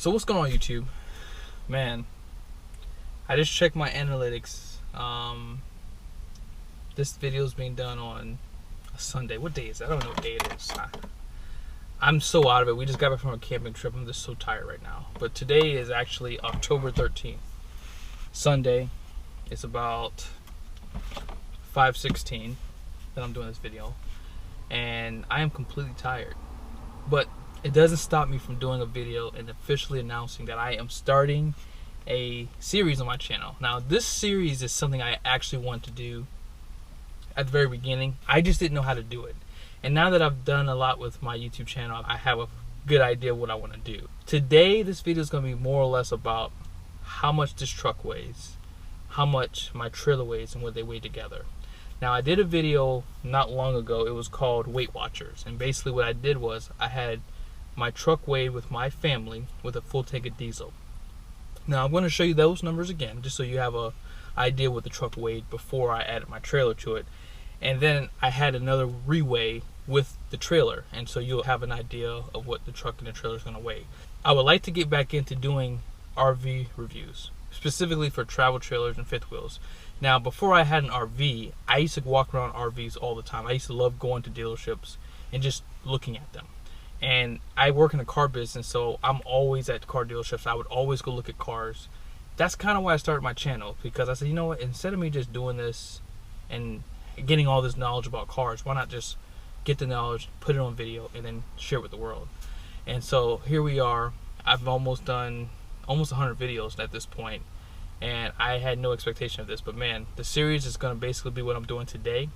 So what's going on, YouTube? Man, I just checked my analytics. This video is being done on a Sunday. What day is it? I don't know what day it is. I'm so out of it. We just got back from a camping trip. I'm just so tired right now. But today is actually October 13th, Sunday. It's about 5:16 that I'm doing this video, and I am completely tired. But it doesn't stop me from doing a video and officially announcing that I am starting a series on my channel. Now, this series is something I actually wanted to do at the very beginning. I just didn't know how to do it. And now that I've done a lot with my YouTube channel, I have a good idea of what I want to do. Today, this video is going to be more or less about how much this truck weighs, how much my trailer weighs, and what they weigh together. Now, I did a video not long ago. It was called Weight Watchers. And basically what I did was I had my truck weighed with my family with a full tank of diesel. Now, I'm going to show you those numbers again, just so you have a idea what the truck weighed before I added my trailer to it. And then I had another reweigh with the trailer, and so you'll have an idea of what the truck and the trailer is going to weigh. I would like to get back into doing RV reviews, specifically for travel trailers and fifth wheels. Now, before I had an RV, I used to walk around RVs all the time. I used to love going to dealerships and just looking at them. And I work in the car business, so I'm always at car dealerships. I would always go look at cars. That's kind of why I started my channel, because I said, you know what, instead of me just doing this and getting all this knowledge about cars, why not just get the knowledge, put it on video, and then share it with the world? And so here we are. I've almost done almost 100 videos at this point, and I had no expectation of this, but man, the series is going to basically be what I'm doing today.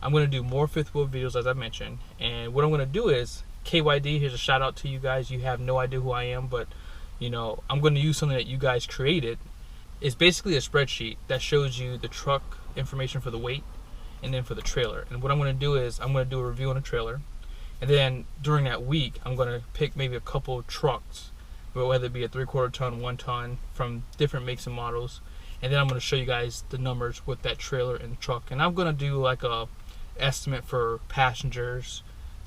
I'm going to do more fifth wheel videos, as I mentioned, and what I'm going to do is KYD, here's a shout out to you guys. You have no idea who I am, but you know, I'm going to use something that you guys created. It's basically a spreadsheet that shows you the truck information for the weight and then for the trailer. And what I'm going to do is I'm going to do a review on a trailer, and then during that week I'm going to pick maybe a couple of trucks, whether it be a 3/4 ton, 1 ton, from different makes and models, and then I'm going to show you guys the numbers with that trailer and truck. And I'm going to do like a estimate for passengers,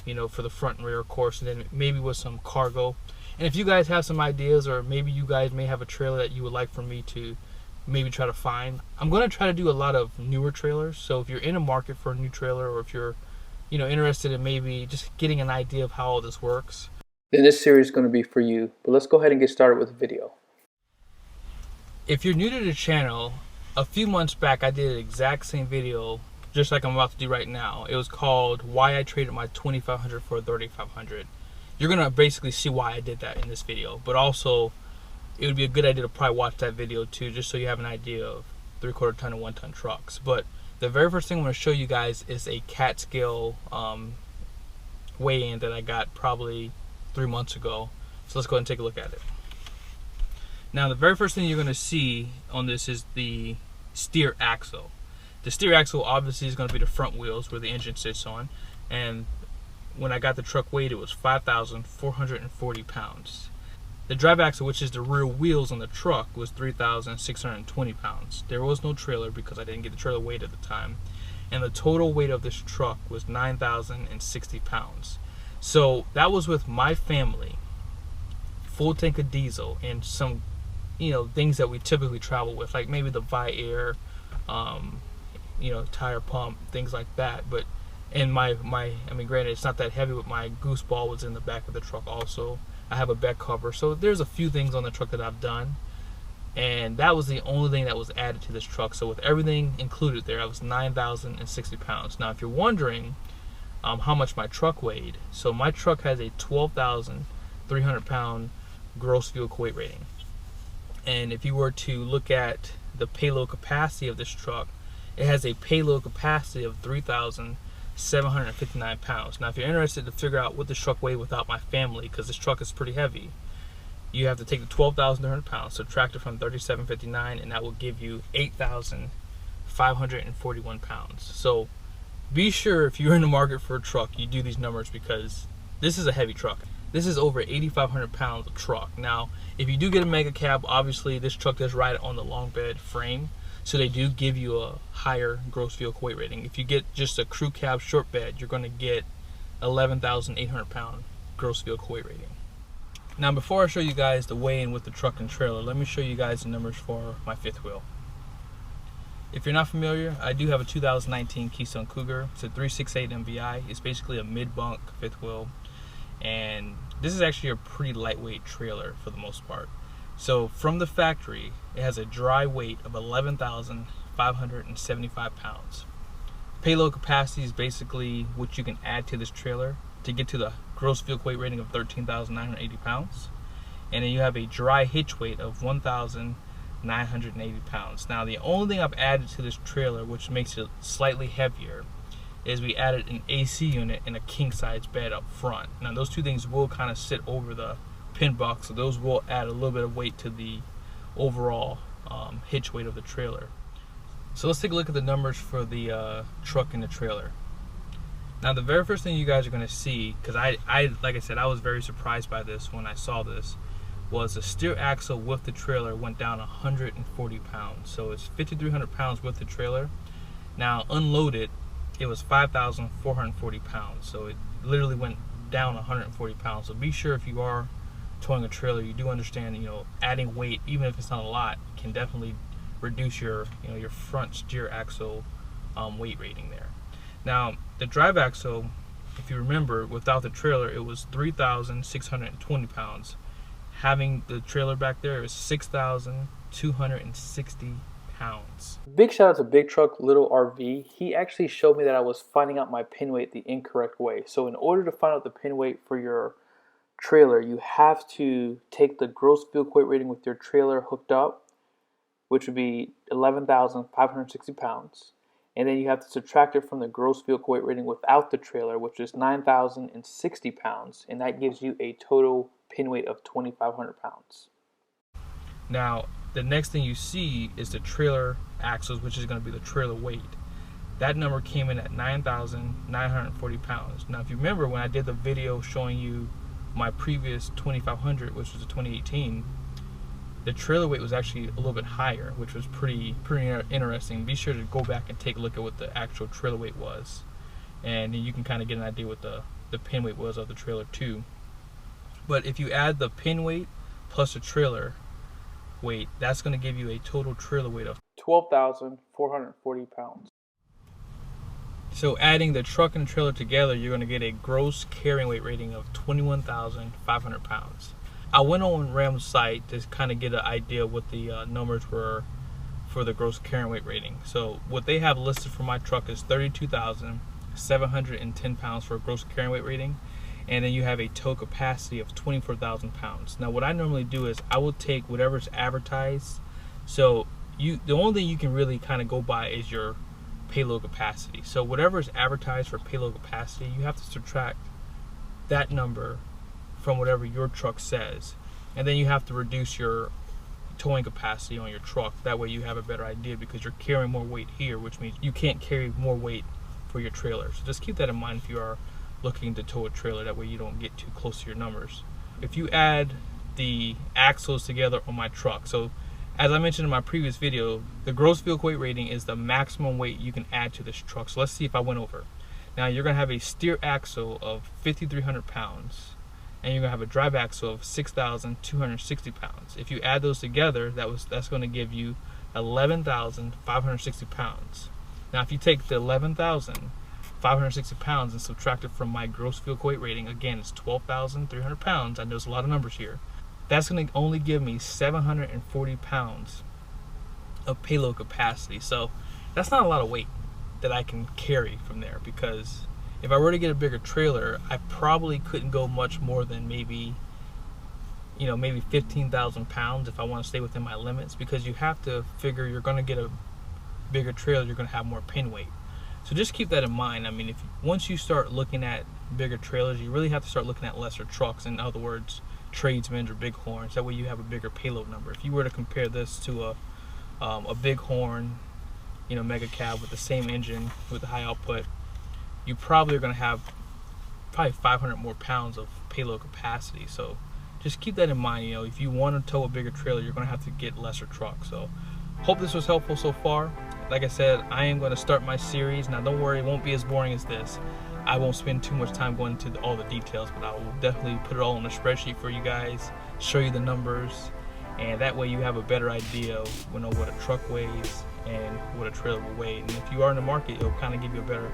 you know, for the front and rear, of course, and then maybe with some cargo. And if you guys have some ideas, or maybe you guys may have a trailer that you would like for me to maybe try to find, I'm going to try to do a lot of newer trailers. So if you're in a market for a new trailer, or if you're, you know, interested in maybe just getting an idea of how all this works, then this series is going to be for you. But let's go ahead and get started with the video. If you're new to the channel, a few months back I did the exact same video just like I'm about to do right now. It was called Why I Traded My 2500 for a 3500. You're gonna basically see why I did that in this video, but also it would be a good idea to probably watch that video too, just so you have an idea of 3/4 ton and 1 ton trucks. But the very first thing I'm gonna show you guys is a cat scale weigh-in that I got probably 3 months ago. So let's go ahead and take a look at it. Now, the very first thing you're gonna see on this is the steer axle. The steer axle obviously is going to be the front wheels where the engine sits on, and when I got the truck weighed, it was 5,440 pounds. The drive axle, which is the rear wheels on the truck, was 3,620 pounds. There was no trailer because I didn't get the trailer weighed at the time, and the total weight of this truck was 9,060 pounds. So that was with my family, full tank of diesel, and some, you know, things that we typically travel with, like maybe the Vi-Air, you know, tire pump, things like that. But and I mean, granted, it's not that heavy, but my goose ball was in the back of the truck also. I have a back cover, so there's a few things on the truck that I've done, and that was the only thing that was added to this truck. So with everything included there, I was 9,060 pounds. Now, if you're wondering how much my truck weighed, so my truck has a 12,300 pound gross vehicle weight rating, and if you were to look at the payload capacity of this truck, it has a payload capacity of 3,759 pounds. Now, if you're interested to figure out what this truck weighed without my family, because this truck is pretty heavy, you have to take the 12,300 pounds, subtract it from 3,759, and that will give you 8,541 pounds. So be sure, if you're in the market for a truck, you do these numbers, because this is a heavy truck. This is over 8,500 pounds of truck. Now, if you do get a mega cab, obviously this truck does ride on the long bed frame, so they do give you a higher gross vehicle weight rating. If you get just a crew cab short bed, you're going to get 11,800 pound gross vehicle weight rating. Now before I show you guys the weigh-in with the truck and trailer, let me show you guys the numbers for my fifth wheel. If you're not familiar, I do have a 2019 Keystone Cougar. It's a 368 MVI. It's basically a mid-bunk fifth wheel, and this is actually a pretty lightweight trailer for the most part. So from the factory, it has a dry weight of 11,575 pounds. Payload capacity is basically what you can add to this trailer to get to the gross vehicle weight rating of 13,980 pounds. And then you have a dry hitch weight of 1,980 pounds. Now the only thing I've added to this trailer, which makes it slightly heavier, is we added an AC unit and a king size bed up front. Now those two things will kind of sit over the pin box, so those will add a little bit of weight to the overall hitch weight of the trailer. So let's take a look at the numbers for the truck and the trailer. Now the very first thing you guys are going to see, because I like I said, I was very surprised by this when I saw this, was the steer axle with the trailer went down 140 pounds. So it's 5,300 pounds with the trailer. Now unloaded, it was 5,440 pounds. So it literally went down 140 pounds. So be sure if you are towing a trailer, you do understand, adding weight, even if it's not a lot, can definitely reduce your your front steer axle weight rating there. Now the drive axle, if you remember, without the trailer it was 3,620 pounds. Having the trailer back there is 6,260 pounds. Big shout out to Big Truck Little RV. He actually showed me that I was finding out my pin weight the incorrect way. So in order to find out the pin weight for your trailer, you have to take the gross vehicle weight rating with your trailer hooked up, which would be 11,560 pounds. And then you have to subtract it from the gross vehicle weight rating without the trailer, which is 9,060 pounds. And that gives you a total pin weight of 2,500 pounds. Now, the next thing you see is the trailer axles, which is going to be the trailer weight. That number came in at 9,940 pounds. Now, if you remember when I did the video showing you my previous 2,500, which was a 2018, the trailer weight was actually a little bit higher, which was pretty interesting. Be sure to go back and take a look at what the actual trailer weight was, and then you can kind of get an idea what the pin weight was of the trailer too. But if you add the pin weight plus the trailer weight, that's going to give you a total trailer weight of 12,440 pounds. So adding the truck and trailer together, you're going to get a gross carrying weight rating of 21,500 pounds. I went on Ram's site to kind of get an idea what the numbers were for the gross carrying weight rating. So what they have listed for my truck is 32,710 pounds for a gross carrying weight rating, and then you have a tow capacity of 24,000 pounds. Now what I normally do is I will take whatever's advertised. So the only thing you can really kind of go by is your payload capacity. So whatever is advertised for payload capacity, you have to subtract that number from whatever your truck says, and then you have to reduce your towing capacity on your truck. That way you have a better idea, because you're carrying more weight here, which means you can't carry more weight for your trailer. So just keep that in mind if you are looking to tow a trailer. That way you don't get too close to your numbers. If you add the axles together on my truck, so as I mentioned in my previous video, the gross vehicle weight rating is the maximum weight you can add to this truck. So let's see if I went over. Now you're going to have a steer axle of 5,300 pounds, and you're going to have a drive axle of 6,260 pounds. If you add those together, that's going to give you 11,560 pounds. Now if you take the 11,560 pounds and subtract it from my gross vehicle weight rating, again it's 12,300 pounds. I know there's a lot of numbers here. That's going to only give me 740 pounds of payload capacity. So that's not a lot of weight that I can carry from there, because if I were to get a bigger trailer, I probably couldn't go much more than maybe 15,000 pounds if I want to stay within my limits, because you have to figure you're going to get a bigger trailer, you're going to have more pin weight. So just keep that in mind. I mean, once you start looking at bigger trailers, you really have to start looking at lesser trucks. In other words, tradesmen or bighorns. That way you have a bigger payload number. If you were to compare this to a bighorn, mega cab with the same engine with the high output, you probably are going to have 500 more pounds of payload capacity. So just keep that in mind. If you want to tow a bigger trailer, you're going to have to get lesser trucks. So hope this was helpful so far. Like I said, I am going to start my series. Now don't worry, it won't be as boring as this. I won't spend too much time going into all the details, but I will definitely put it all on a spreadsheet for you guys, show you the numbers, and that way you have a better idea of what a truck weighs and what a trailer will weigh. And if you are in the market, it'll kind of give you a better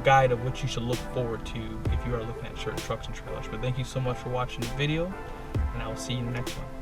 guide of what you should look forward to if you are looking at certain trucks and trailers. But thank you so much for watching the video, and I will see you in the next one.